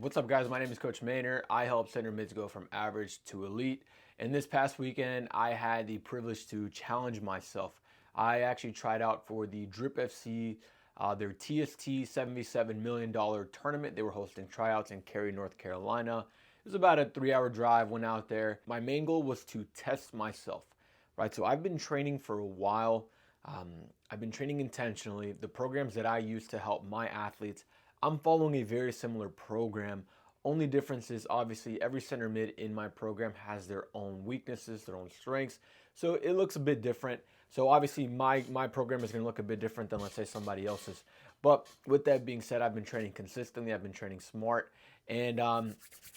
What's up, guys? My name is Coach Maynor. I help center mids go from average to elite. And this past weekend, I had the privilege to challenge myself. I actually tried out for the Drip FC, their TST $77 million tournament. They were hosting tryouts in Cary, North Carolina. It was about a 3-hour drive, went out there. My main goal was to test myself, right? So I've been training for a while. I've been training intentionally. The programs that I use to help my athletes, I'm following a very similar program. Only difference is obviously every center mid in my program has their own weaknesses, their own strengths. So it looks a bit different. So obviously my program is going to look a bit different than, let's say, somebody else's. But with that being said, I've been training consistently. I've been training smart. And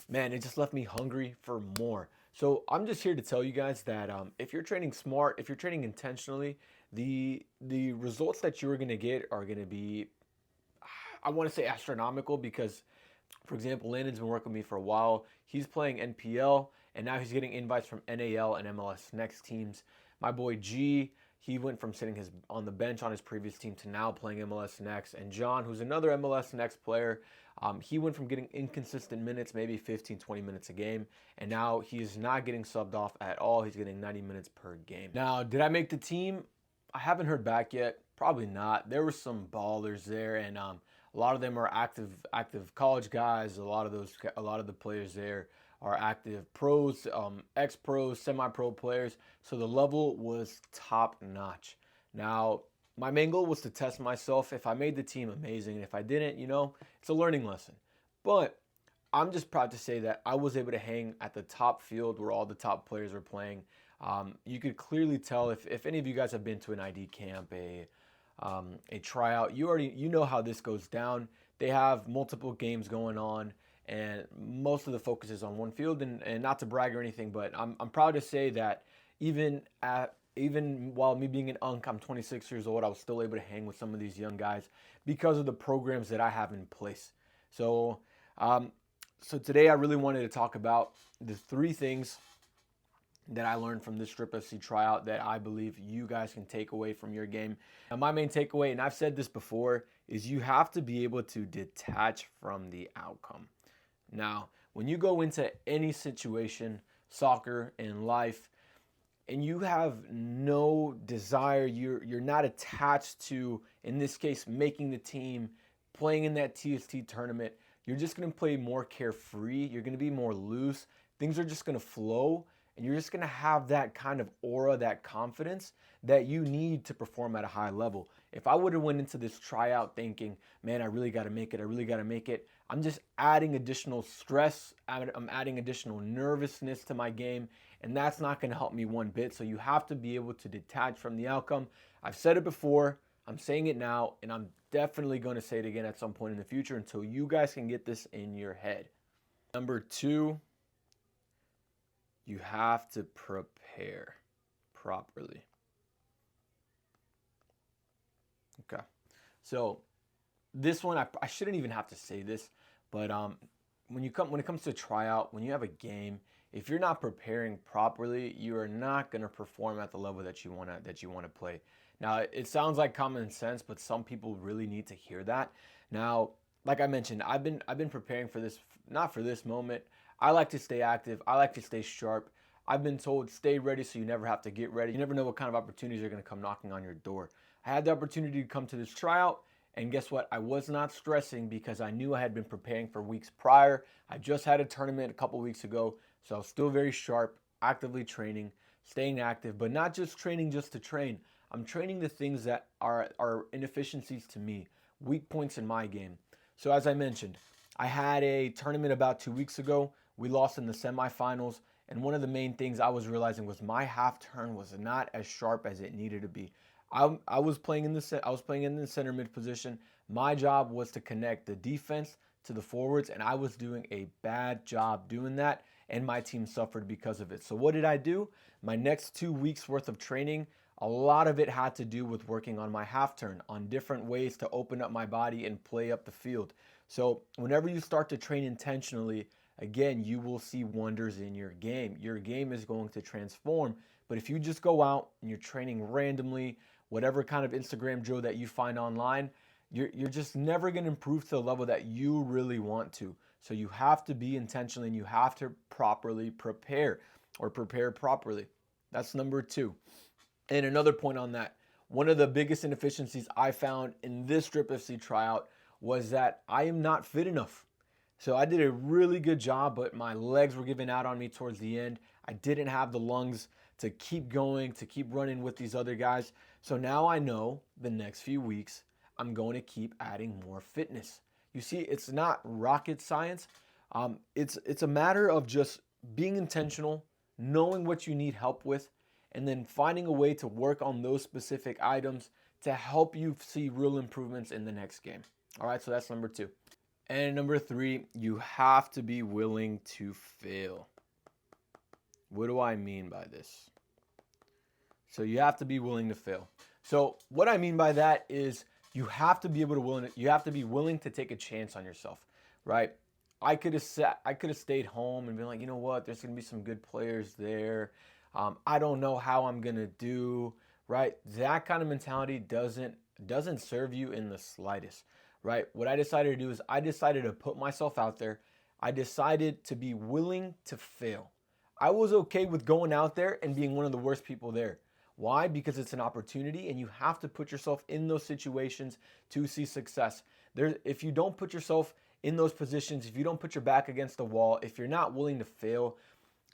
man, it just left me hungry for more. So I'm just here to tell you guys that if you're training smart, if you're training intentionally, the results that you're going to get are going to be, I want to say, astronomical, because, for example, Landon's been working with me for a while. He's playing NPL, and now he's getting invites from NAL and MLS Next teams. My boy G, he went from sitting on the bench on his previous team to now playing MLS Next. And John, who's another MLS Next player, he went from getting inconsistent minutes, maybe 15, 20 minutes a game, and now he is not getting subbed off at all. He's getting 90 minutes per game. Now, did I make the team? I haven't heard back yet. Probably not. There were some ballers there, and a lot of them are active college guys. A lot of the players there are active pros, ex-pros, semi-pro players. So the level was top notch. Now, my main goal was to test myself. If I made the team, amazing. And if I didn't, it's a learning lesson. But I'm just proud to say that I was able to hang at the top field where all the top players were playing. You could clearly tell if any of you guys have been to an ID camp, a tryout, you know how this goes down. They have multiple games going on, and most of the focus is on one field. And not to brag or anything, but I'm proud to say that even while me being an unk, I'm 26 years old, I was still able to hang with some of these young guys because of the programs that I have in place. So, so today I really wanted to talk about the 3 things that I learned from this Drip FC tryout that I believe you guys can take away from your game. And my main takeaway, and I've said this before, is you have to be able to detach from the outcome. Now, when you go into any situation, soccer, in life, and you have no desire, you're not attached to, in this case, making the team, playing in that TST tournament, you're just going to play more carefree. You're going to be more loose. Things are just going to flow, and you're just going to have that kind of aura, that confidence that you need to perform at a high level. If I would have went into this tryout thinking, man, I really got to make it, I'm just adding additional stress. I'm adding additional nervousness to my game, and that's not going to help me one bit. So you have to be able to detach from the outcome. I've said it before, I'm saying it now, and I'm definitely going to say it again at some point in the future until you guys can get this in your head. Number 2, you have to prepare properly. Okay. So this one, I shouldn't even have to say this, but when it comes to a tryout, when you have a game, if you're not preparing properly, you are not going to perform at the level that you want to play. Now, it sounds like common sense, but some people really need to hear that. Now, like I mentioned, I've been preparing for this, not for this moment. I like to stay active. I like to stay sharp. I've been told stay ready so you never have to get ready. You never know what kind of opportunities are going to come knocking on your door. I had the opportunity to come to this tryout, and guess what? I was not stressing because I knew I had been preparing for weeks prior. I just had a tournament a couple weeks ago, so I was still very sharp, actively training, staying active, but not just training just to train. I'm training the things that are inefficiencies to me, weak points in my game. So as I mentioned, I had a tournament about 2 weeks ago. We lost in the semifinals, and one of the main things I was realizing was my half turn was not as sharp as it needed to be. I was playing in the center mid position. My job was to connect the defense to the forwards, and I was doing a bad job doing that, and my team suffered because of it. So what did I do? My next 2 weeks worth of training, a lot of it had to do with working on my half turn, on different ways to open up my body and play up the field. So whenever you start to train intentionally, again, you will see wonders in your game. Your game is going to transform. But if you just go out and you're training randomly, whatever kind of Instagram drill that you find online, you're just never going to improve to the level that you really want to. So you have to be intentional and you have to properly prepare or prepare properly. That's number 2. And another point on that, one of the biggest inefficiencies I found in this Drip FC tryout was that I am not fit enough. So I did a really good job, but my legs were giving out on me towards the end. I didn't have the lungs to keep going, to keep running with these other guys. So now I know the next few weeks I'm going to keep adding more fitness. You see, it's not rocket science. It's a matter of just being intentional, knowing what you need help with, and then finding a way to work on those specific items to help you see real improvements in the next game. All right, so that's number 2. And number 3, you have to be willing to fail. What do I mean by this? So you have to be willing to fail. So what I mean by that is you have to be willing to take a chance on yourself, right? I could have stayed home and been like, you know what, there's gonna be some good players there. I don't know how I'm gonna do, right? That kind of mentality doesn't serve you in the slightest, right? What I decided to do is I decided to put myself out there. I decided to be willing to fail. I was okay with going out there and being one of the worst people there. Why? Because it's an opportunity and you have to put yourself in those situations to see success. If you don't put yourself in those positions, if you don't put your back against the wall, if you're not willing to fail,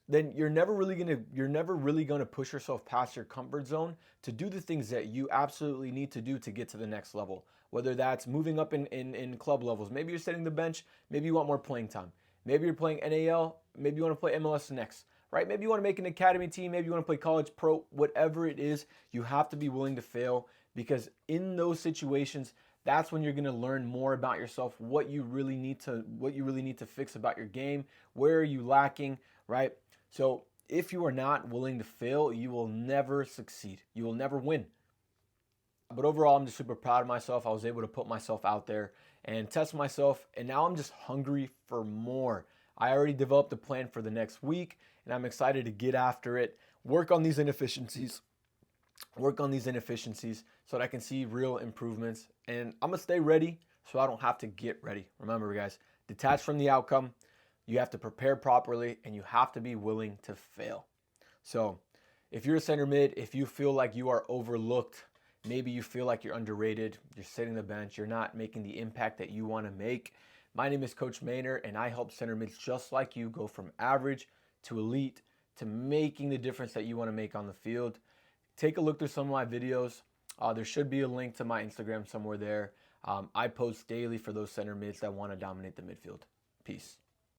then you're never really gonna push yourself past your comfort zone to do the things that you absolutely need to do to get to the next level. Whether that's moving up in club levels, maybe you're setting the bench, maybe you want more playing time. Maybe you're playing NAL, maybe you want to play MLS next, right? Maybe you want to make an academy team, maybe you want to play college pro, whatever it is, you have to be willing to fail, because in those situations, that's when you're going to learn more about yourself, what you really need to fix about your game, where are you lacking, right? So if you are not willing to fail, you will never succeed. You will never win. But overall, I'm just super proud of myself. I was able to put myself out there and test myself, and now I'm just hungry for more. I already developed a plan for the next week, and I'm excited to get after it, work on these inefficiencies so that I can see real improvements. And I'm going to stay ready so I don't have to get ready. Remember, guys, detach from the outcome. You have to prepare properly, and you have to be willing to fail. So if you're a center mid, if you feel like you are overlooked, maybe you feel like you're underrated, you're sitting the bench, you're not making the impact that you want to make. My name is Coach Maynor, and I help center mids just like you go from average to elite to making the difference that you want to make on the field. Take a look through some of my videos. There should be a link to my Instagram somewhere there. I post daily for those center mids that want to dominate the midfield. Peace.